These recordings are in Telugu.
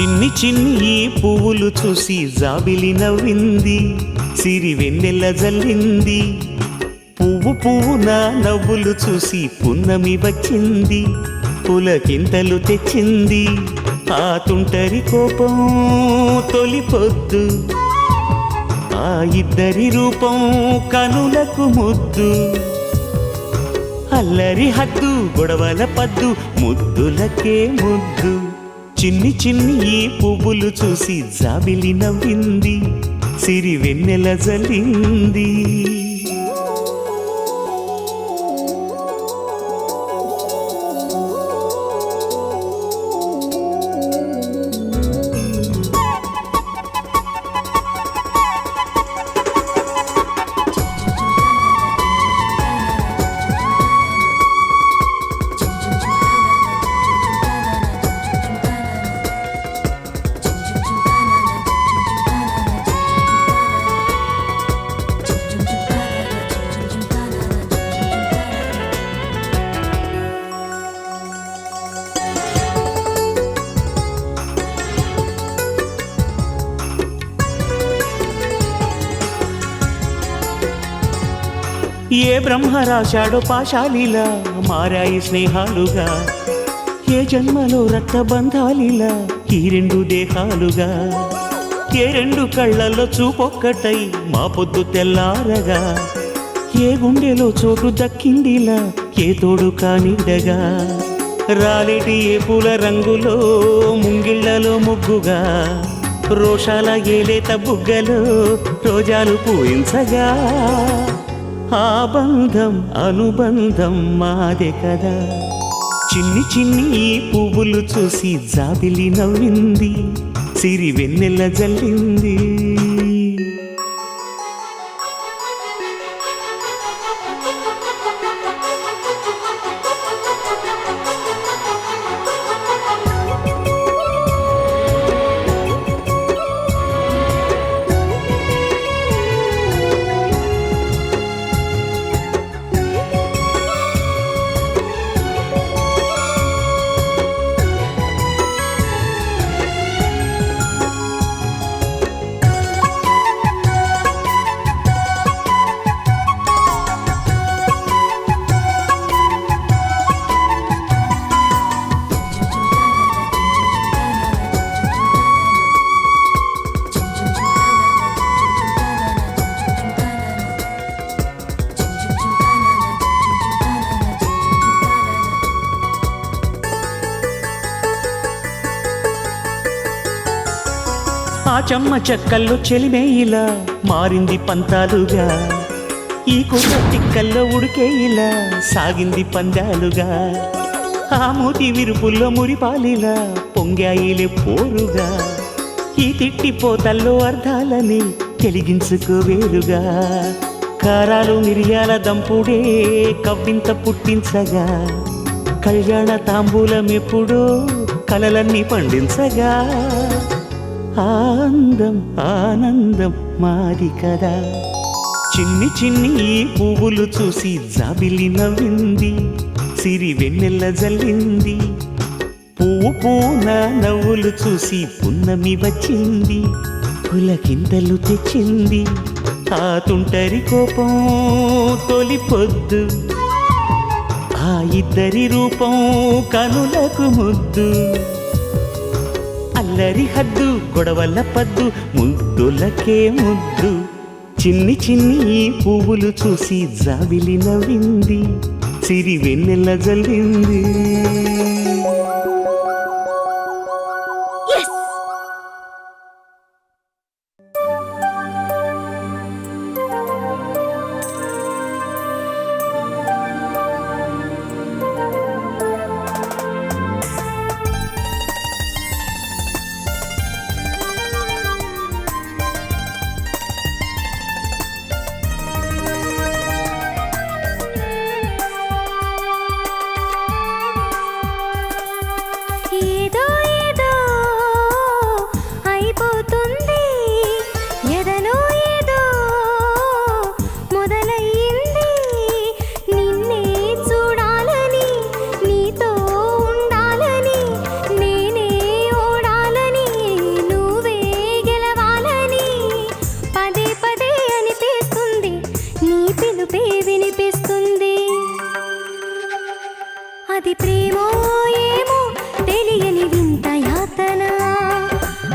చిన్ని చిన్ని ఈ పువ్వులు చూసి జాబిలి నవ్వింది, సిరి వెన్నెల జల్లింది. పువ్వు పువ్వున నవ్వులు చూసి పున్నమి వచ్చింది, పులకింతలు తెచ్చింది. ఆ తుంటరి కోపం తొలి పొద్దు, ఆ ఇద్దరి రూపం కనులకు ముద్దు. అల్లరి హద్దు గొడవల పద్దు, ముద్దులకే ముద్దు. చిన్ని చిన్ని ఈ పువ్వులు చూసి జాబిలి నవ్వింది, సిరి వెన్నెల జల్లింది. ఏ బ్రహ్మ రాశాడో పాశాలిలా మారాయి స్నేహాలుగా, ఏ జన్మలో రక్తబంధాలిలా ఈ రెండు దేహాలుగా. ఏ రెండు కళ్ళల్లో చూపొక్కటై మా పొద్దు తెల్లారగా, ఏ గుండెలో చోటు దక్కిందిలా ఏ తోడు కానిడగా. రాలేటి ఏ పూల రంగులో ముంగిళ్లలో ముగ్గుగా, రోషాల ఏలేత బుగ్గలో రోజాలు పూయించగా. ఆ బంధం అనుబంధం మాదే కదా. చిన్ని చిన్ని ఈ పువ్వులు చూసి జాబిలి నవ్వింది, సిరి వెన్నెల జల్లింది. ఆ చెమ్మ చెక్కల్లో చెలిమే ఇలా మారింది పంతాలుగా, ఈ కుర్ర తిక్కల్లో ఉడికే ఇలా సాగింది పందాలుగా. ఆ మూతి విరుపుల్లో మురిపాలిలా పొంగాయిలే పోరుగా, ఈ తిట్టిపోతల్లో అర్థాలని తెలిగించుకోవేరుగా. కారాలు మిరియాల దంపుడే కవ్వింత పుట్టించగా, కళ్యాణ తాంబూలం ఎప్పుడో కలలన్నీ పండించగా. ఆనందం ఆనందం మాది కదా. చిన్ని చిన్ని ఈ పువ్వులు చూసి జాబిలి నవ్వింది, సిరి వెన్నెల జల్లింది. పువ్వు పూన నవ్వులు చూసి పున్నమి వచ్చింది, పులకింతలు తెచ్చింది. ఆ తుంటరి కోపం తొలి పొద్దు, ఆ ఇద్దరి రూపం కనులకు ముద్దు. అల్లరి హద్దు గొడవల పద్దు, ముద్దులకే ముద్దు. చిన్ని చిన్ని ఈ పువ్వులు చూసి జాబిలి నవ్వింది, సిరి వెన్నెల జల్లింది.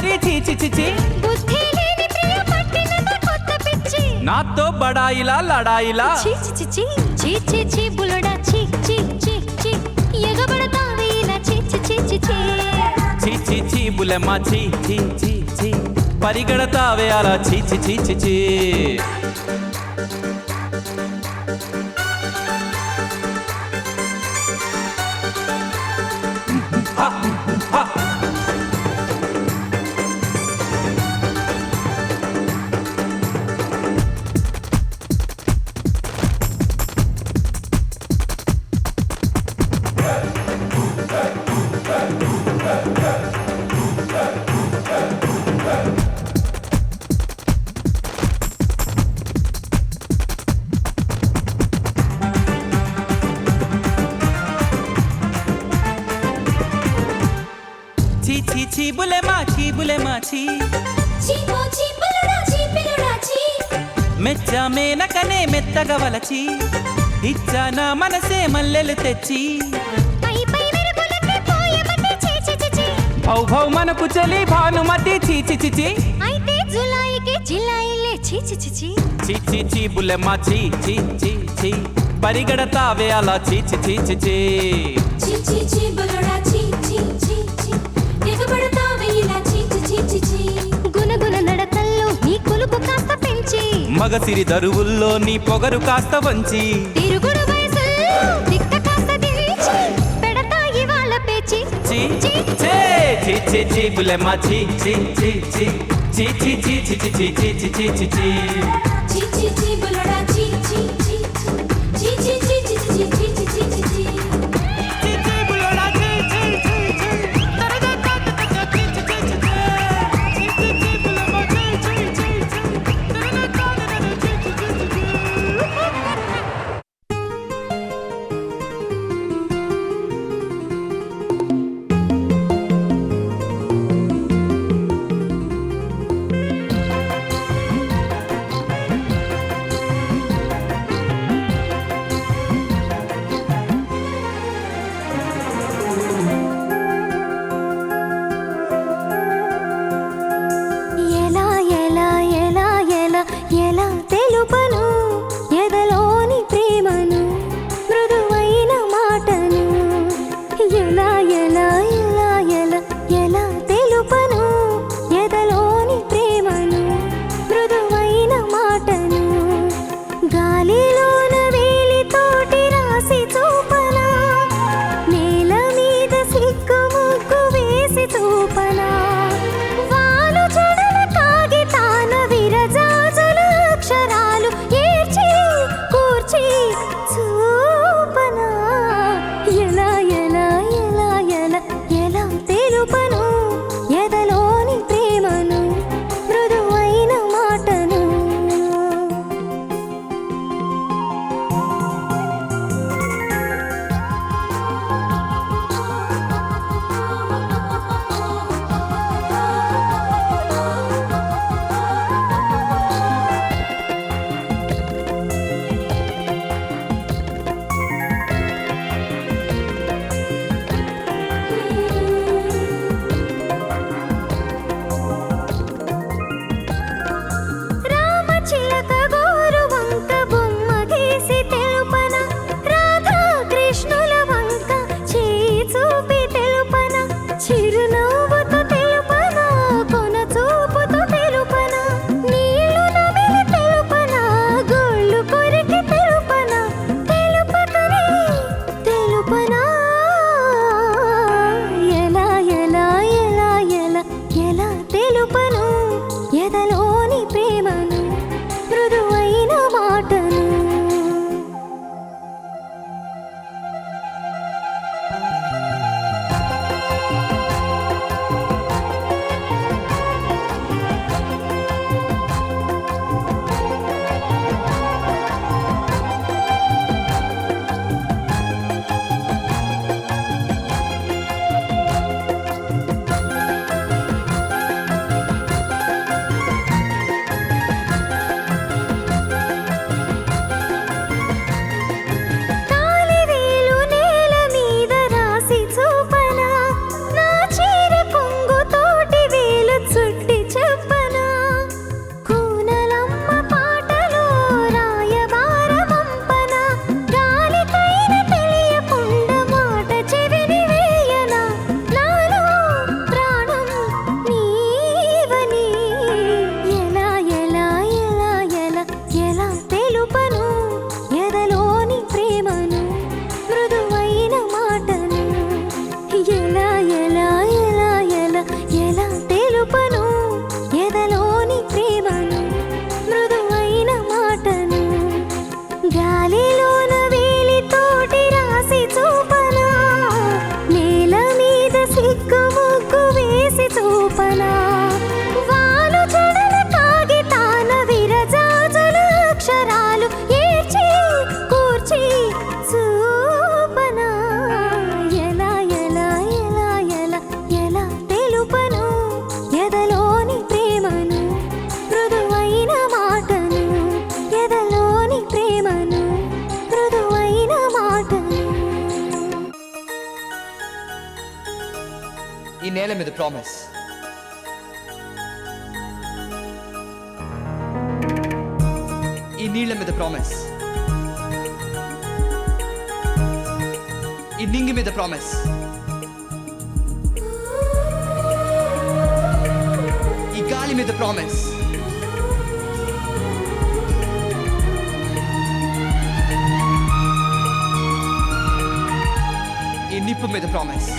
మరి చీచి చిచి బుద్ధి లేని ప్రియ పట్టినదా కొత్త పిచ్చి నాతో బడాయిలా లడాయిలా చీ చీ చీ చీ చీ చీ చీ బుల్లడా చీ చీ చీ చీ ఎగబడతావే ఇలా చీ చీ చీ చీ చీ చీ చీ చీ బులెమ్మ చీ చీ చీ చీ పరిగెడతావే అలా చీ చీ చీ చీ చీ చీ చీ చీ బులెమ్మ చీ బులెమ్మ చీ చీపో చీపులుడా చీపిలుడా చీ మెచ్చ మేనకనే మెత్తగా వలచి ఇచ్చాన మనసే మల్లెలు తెచ్చి పై పై మెరుగులకి పోయమని చీ చీ చీ చీ భౌ భౌ మనకు చలి భానుమతి చీ చీ చీ చీ అయితే జులాయికి జిలాయిలే చీ చీ చీ చీ చీ చీ చీ బులెమ్మ చీ చీ చీ చీ పరిగెడతావే అలా చీ చీ చీ చీ చీ చీ చీ చీ బుల్లడా చీ చీ చీ చీ ఎగబడతావే ఇలా చీ చీ చీ చీ చీ గునగున నడకల్లో నీ కొలుపు కాస్త పెంచి మగసిరి దరువుల్లో నీ పొగరు కాస్త వంచి తిరుగుడు వయసుల్లో తిక్క కాస్త దించి పెడతా ఇవాళ పేచి చీ చీ చీ చీ చీ బులెమ్మ చీ చీ చీ చీ చీ చీ చీ చీ చీ చీ చీ చీ చీ చీ చీ చీ చీ చీ బుల్లడా చీ చీ చీ చీ చీ చీ చీ చీ చీ చీ చీ చీ చీ ఈ నేల మీద ప్రామిస్. ఈ నీళ్ల మీద ప్రామిస్. ఈ నింగి మీద ప్రామిస్. ఈ గాలి మీద ప్రామిస్. ఈ నిప్పు మీద ప్రామిస్.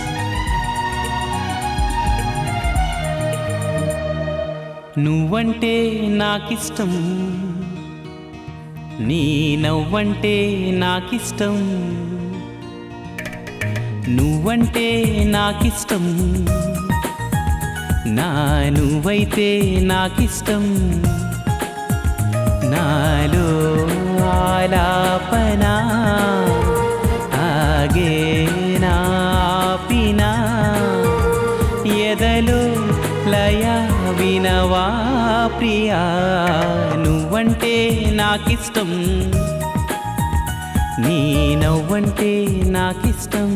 నువ్వంటే నాకిష్టం, నీ నవ్వంటే నాకిష్టం. నువ్వంటే నాకిష్టం, నా నువ్వైతే నాకిష్టం. నాలో ఆలాపన ఆగే నాపినా ఎదలో లయ వినవా ప్రియా. నువ్వంటే నాకిష్టం, నీ నవ్వంటే నాకిష్టం.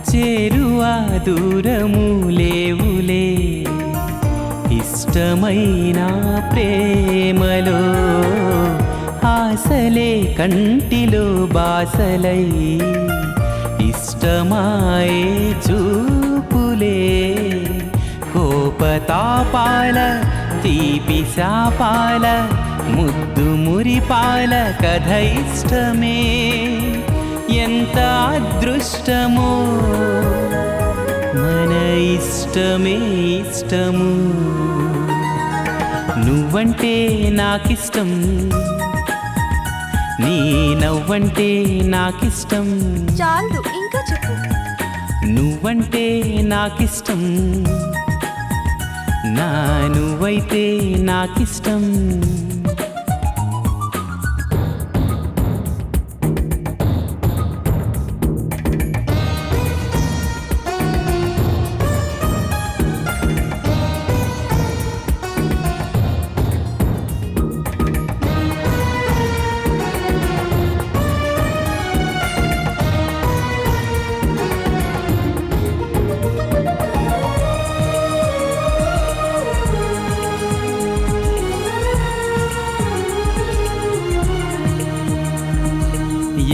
చేరువా దూరము లేవులే ఇష్టమైన ప్రేమలో. ఆశలే కంటిలో బాసలై ఇష్టమాయే చూపులే. కోపతాపాల తీపి శాపాల ముద్దు మురిపాల కథ ఇష్టమే. ఎంత అదృష్టమో మన ఇష్టమే ఇష్టము. నువ్వంటే నాకిష్టం, నీ నవ్వంటే నాకిష్టం. చాలు ఇంకా చెప్పు. నువ్వంటే నాకిష్టం, నా నువ్వైతే నాకిష్టం.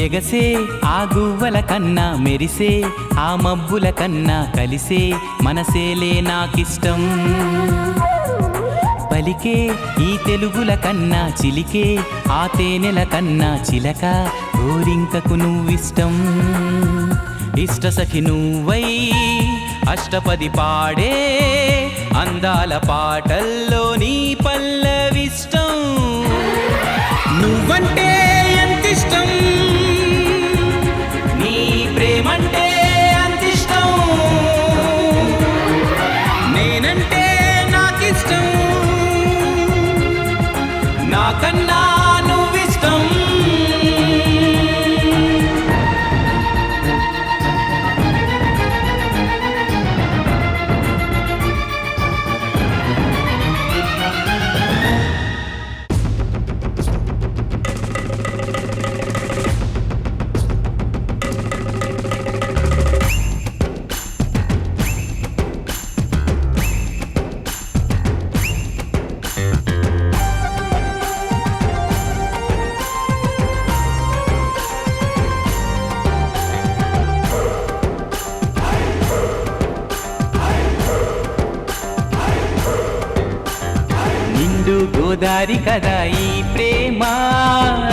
ఎగసే ఆ గువ్వల కన్నా మెరిసే ఆ మబ్బుల కన్నా కలిసే మనసేలే నాకిష్టం. పలికే ఈ తెలుగుల కన్నా చిలికే ఆ తేనెల కన్నా చిలక గోరింకకు నువ్విష్టం. ఇష్ట సఖి నువ్వై అష్టపది పాడే అందాల పాటల్లో నీ పల్లవిష్టం. నువ్వంటే ఎంతిష్టం, నీ ప్రేమంటే అంతిష్టం. నేనంటే నాకిష్టం, నాకన్నా నువ్విష్టం. గోదారి కదా ఈ ప్రేమ,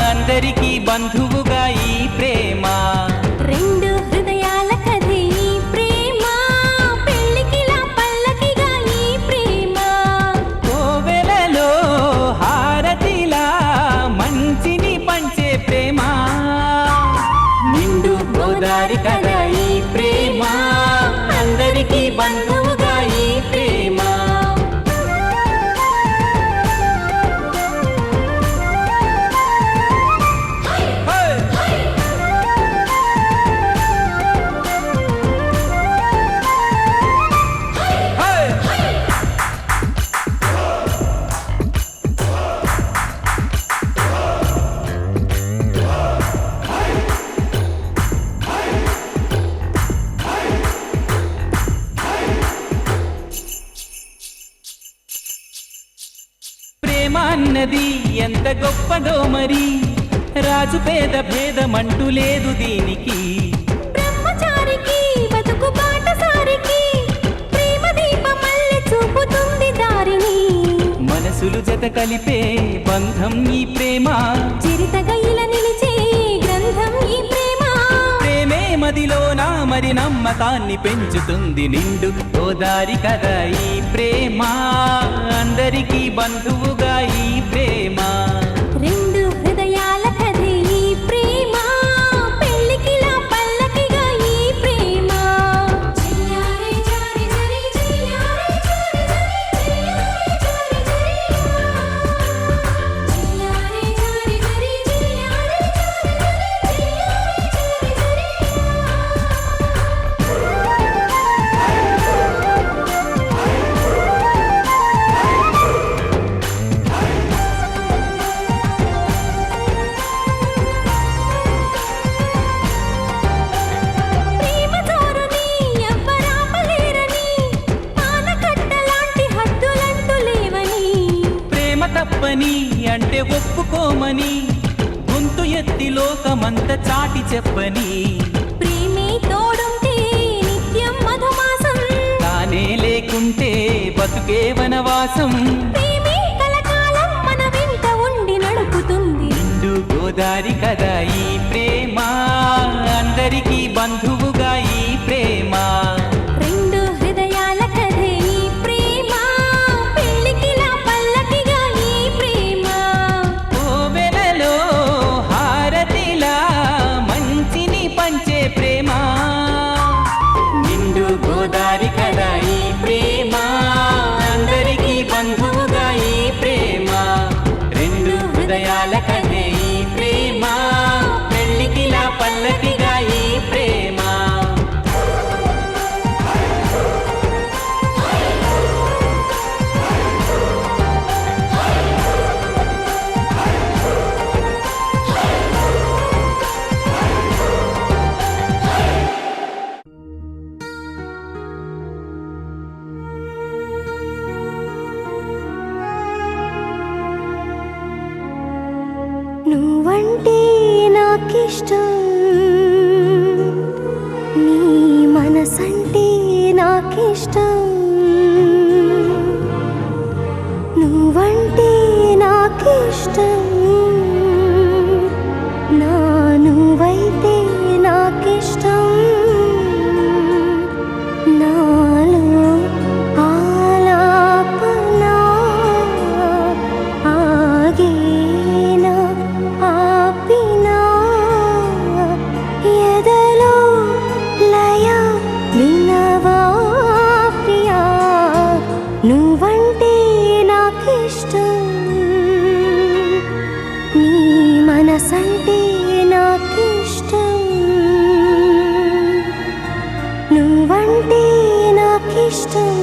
అందరికీ బంధువుగా ఈ ప్రేమ. రెండు హృదయాల కథే ఈ ప్రేమ, పెళ్ళికిలా పల్లకిగా ఈ ప్రేమ. కోవెలలో హారతిలా మంచిని పంచే ప్రేమ. నిండు గోదారి కదా ఈ ప్రేమ, అందరికీ బంధువుగా ఈ ఎంత గొప్పదో మరి రాజు పేద భేదమంటూ లేదు దీనికి బ్రహ్మచారికి బతుకు బాటసారికి ప్రేమ దీపమల్లె చూపుతుంది దారిని మనసులు జత కలిపే బంధం ఈ ప్రేమ చిరితగా ఇలా నిలిచే గ్రంథం ఈ ప్రేమ ప్రేమే మదిలోన మరి నమ్మకాన్ని పెంచుతుంది నిండు గోదారి కదా ఈ ప్రేమ అందరికీ బంధువుగా ఈ ప్రేమ రెండు హృదయాల కథే ఈ ప్రేమ పెళ్ళికిలా పల్లకిగా ఈ ప్రేమ చెయ్యారే జారి జరి చెయ్యారే జారి జరి చెయ్యారే జారి జరి చెయ్యారే ప్రేమ జోరుని ఎవ్వరాపలేరని ఆనకట్టలాంటి హద్దులంటూ లేవని ప్రేమ తప్పని అంటే ఒప్పుకోమని గొంతు ఎత్తి లోకమంత చాటి చెప్పని ప్రేమే తోడుంటే నిత్యం మధుమాసం తానే లేకుంటే బతుకే వనవాసం ప్రేమే కలకాలం మన వెంట ఉండి నడుపుతుంది నిండు గోదారి కదా ఈ ప్రేమ అందరికీ బంధువుగా ఈ ప్రేమ రెండు హృదయాల కథే ఈ ప్రేమ పెళ్ళికిలా పల్లకిగా ఈ ప్రేమ కోవెలలో హారతిలా మంచిని పంచే ప్రేమ నిండు గోదారి కదా ఈ ప్రేమ అందరికీ బంధువుగా ఈ ప్రేమ రెండు హృదయాల కథే ఈ ప్రేమ పెళ్ళికిలా పల్లకిగా ఈ ప్రేమ నువ్వంటే నాకిష్టం నీ మనసంటే నాకిష్టం నువ్వంటే నాకిష్టం నా నువ్వైతే నాకిష్టం నాలో ఆలాపన ఆగేనా ఆపినా ఎదలో లయ వినవా ప్రియా నువ్వంటే నాకిష్టం నీ మనసంటే నాకిష్టం నువ్వంటే నాకిష్టం